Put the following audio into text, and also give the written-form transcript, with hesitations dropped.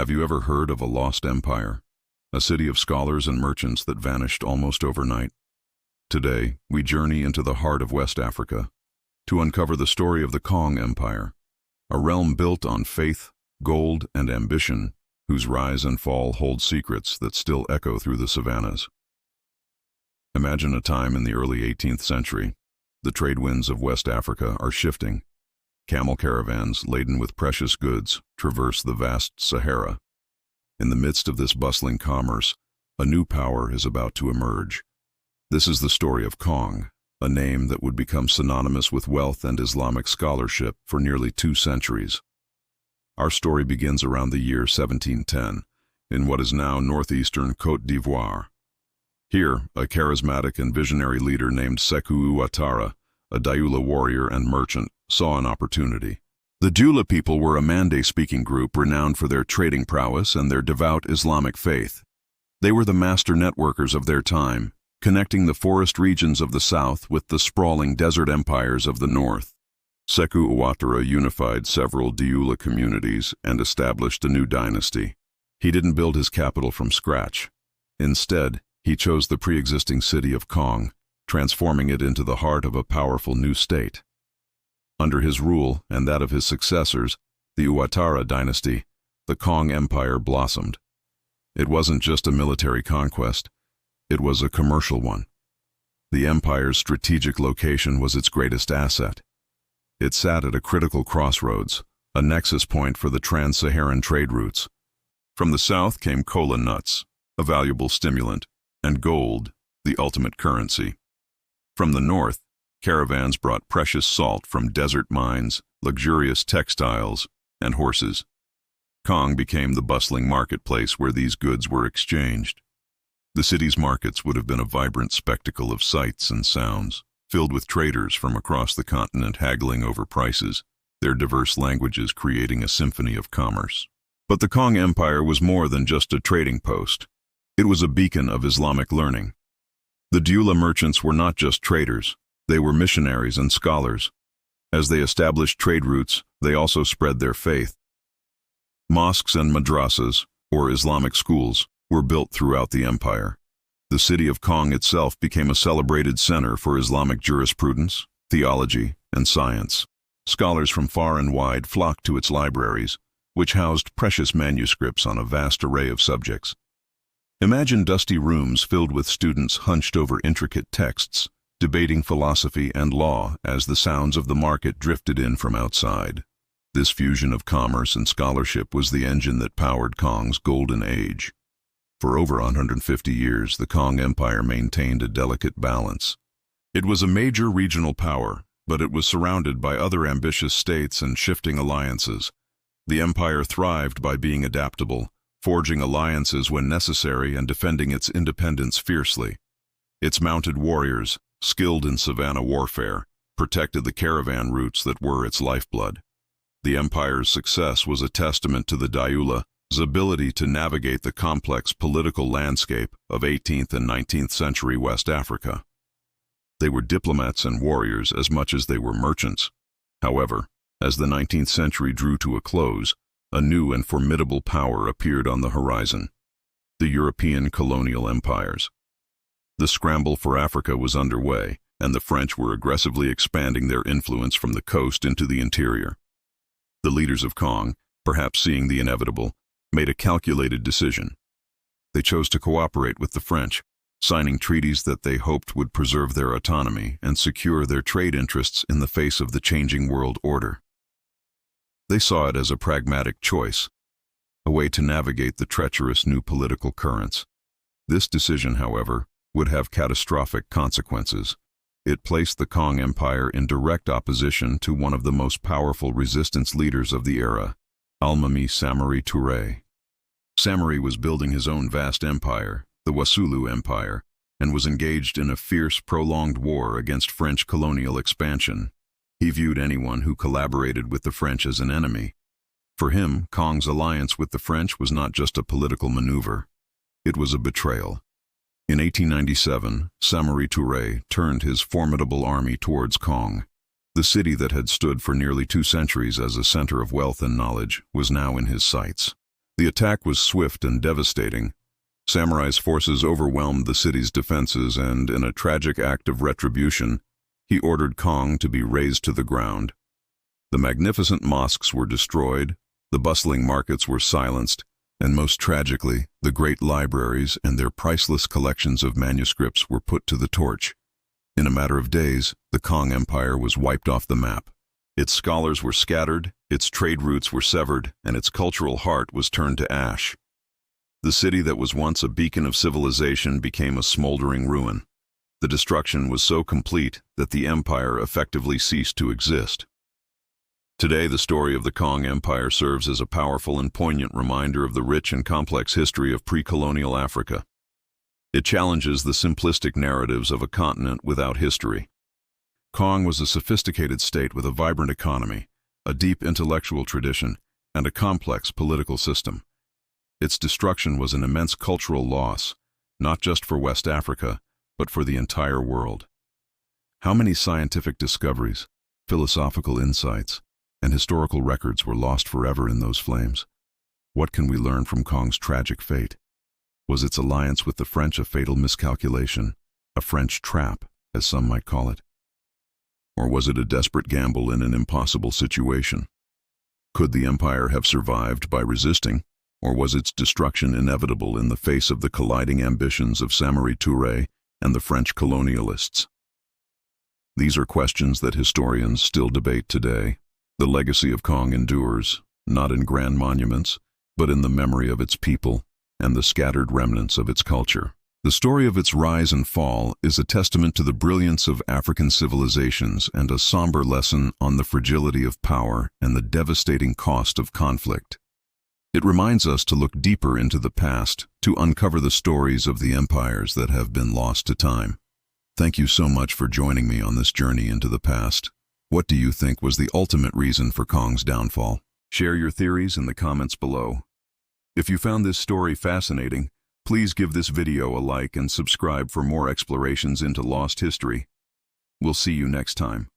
Have you ever heard of a lost empire? A city of scholars and merchants that vanished almost overnight? Today, we journey into the heart of West Africa to uncover the story of the Kong Empire, a realm built on faith, gold, and ambition, whose rise and fall hold secrets that still echo through the savannas. Imagine a time in the early 18th century. The trade winds of West Africa are shifting. Camel caravans laden with precious goods traverse the vast Sahara. In the midst of this bustling commerce, a new power is about to emerge. This is the story of Kong, a name that would become synonymous with wealth and Islamic scholarship for nearly 2 centuries. Our story begins around the year 1710, in what is now northeastern Côte d'Ivoire. Here, a charismatic and visionary leader named Sékou Ouattara, a Dioula warrior and merchant, saw an opportunity. The Dioula people were a Mande-speaking group renowned for their trading prowess and their devout Islamic faith. They were the master networkers of their time, connecting the forest regions of the south with the sprawling desert empires of the north. Sékou Ouattara unified several Dioula communities and established a new dynasty. He didn't build his capital from scratch. Instead, he chose the pre-existing city of Kong, transforming it into the heart of a powerful new state. Under his rule and that of his successors, the Ouattara dynasty, the Kong Empire blossomed. It wasn't just a military conquest, it was a commercial one. The empire's strategic location was its greatest asset. It sat at a critical crossroads, a nexus point for the trans-Saharan trade routes. From the south came cola nuts, a valuable stimulant, and gold, the ultimate currency. From the north, caravans brought precious salt from desert mines, luxurious textiles, and horses. Kong became the bustling marketplace where these goods were exchanged. The city's markets would have been a vibrant spectacle of sights and sounds, filled with traders from across the continent haggling over prices, their diverse languages creating a symphony of commerce. But the Kong Empire was more than just a trading post. It was a beacon of Islamic learning. The Dioula merchants were not just traders, they were missionaries and scholars. As they established trade routes, they also spread their faith. Mosques and madrasas, or Islamic schools, were built throughout the empire. The city of Kong itself became a celebrated center for Islamic jurisprudence, theology, and science. Scholars from far and wide flocked to its libraries, which housed precious manuscripts on a vast array of subjects. Imagine dusty rooms filled with students hunched over intricate texts, debating philosophy and law as the sounds of the market drifted in from outside. This fusion of commerce and scholarship was the engine that powered Kong's golden age. For over 150 years, the Kong Empire maintained a delicate balance. It was a major regional power, but it was surrounded by other ambitious states and shifting alliances. The empire thrived by being adaptable, forging alliances when necessary and defending its independence fiercely. Its mounted warriors, skilled in savanna warfare, protected the caravan routes that were its lifeblood. The empire's success was a testament to the Dioula's ability to navigate the complex political landscape of 18th and 19th century West Africa. They were diplomats and warriors as much as they were merchants. However, as the 19th century drew to a close, a new and formidable power appeared on the horizon: the European colonial empires. The scramble for Africa was underway, and the French were aggressively expanding their influence from the coast into the interior. The leaders of Kong, perhaps seeing the inevitable, made a calculated decision. They chose to cooperate with the French, signing treaties that they hoped would preserve their autonomy and secure their trade interests in the face of the changing world order. They saw it as a pragmatic choice, a way to navigate the treacherous new political currents. This decision, however, would have catastrophic consequences. It placed the Kong Empire in direct opposition to one of the most powerful resistance leaders of the era, Almami Samori Touré. Samori was building his own vast empire, the Wassoulou Empire, and was engaged in a fierce, prolonged war against French colonial expansion. He viewed anyone who collaborated with the French as an enemy. For him, Kong's alliance with the French was not just a political maneuver. It was a betrayal. In 1897, Samori Touré turned his formidable army towards Kong. The city that had stood for nearly 2 centuries as a center of wealth and knowledge was now in his sights. The attack was swift and devastating. Samurai's forces overwhelmed the city's defenses and, in a tragic act of retribution, he ordered Kong to be razed to the ground. The magnificent mosques were destroyed, the bustling markets were silenced, and most tragically, the great libraries and their priceless collections of manuscripts were put to the torch. In a matter of days, the Kong Empire was wiped off the map. Its scholars were scattered, its trade routes were severed, and its cultural heart was turned to ash. The city that was once a beacon of civilization became a smoldering ruin. The destruction was so complete that the empire effectively ceased to exist. Today, the story of the Kong Empire serves as a powerful and poignant reminder of the rich and complex history of pre-colonial Africa. It challenges the simplistic narratives of a continent without history. Kong was a sophisticated state with a vibrant economy, a deep intellectual tradition, and a complex political system. Its destruction was an immense cultural loss, not just for West Africa, but for the entire world. How many scientific discoveries, philosophical insights, and historical records were lost forever in those flames? What can we learn from Kong's tragic fate? Was its alliance with the French a fatal miscalculation, a French trap, as some might call it? Or was it a desperate gamble in an impossible situation? Could the empire have survived by resisting, or was its destruction inevitable in the face of the colliding ambitions of Samori Touré and the French colonialists? These are questions that historians still debate today. The legacy of Kong endures, not in grand monuments, but in the memory of its people and the scattered remnants of its culture. The story of its rise and fall is a testament to the brilliance of African civilizations and a somber lesson on the fragility of power and the devastating cost of conflict. It reminds us to look deeper into the past, to uncover the stories of the empires that have been lost to time. Thank you so much for joining me on this journey into the past. What do you think was the ultimate reason for Kong's downfall? Share your theories in the comments below. If you found this story fascinating, please give this video a like and subscribe for more explorations into lost history. We'll see you next time.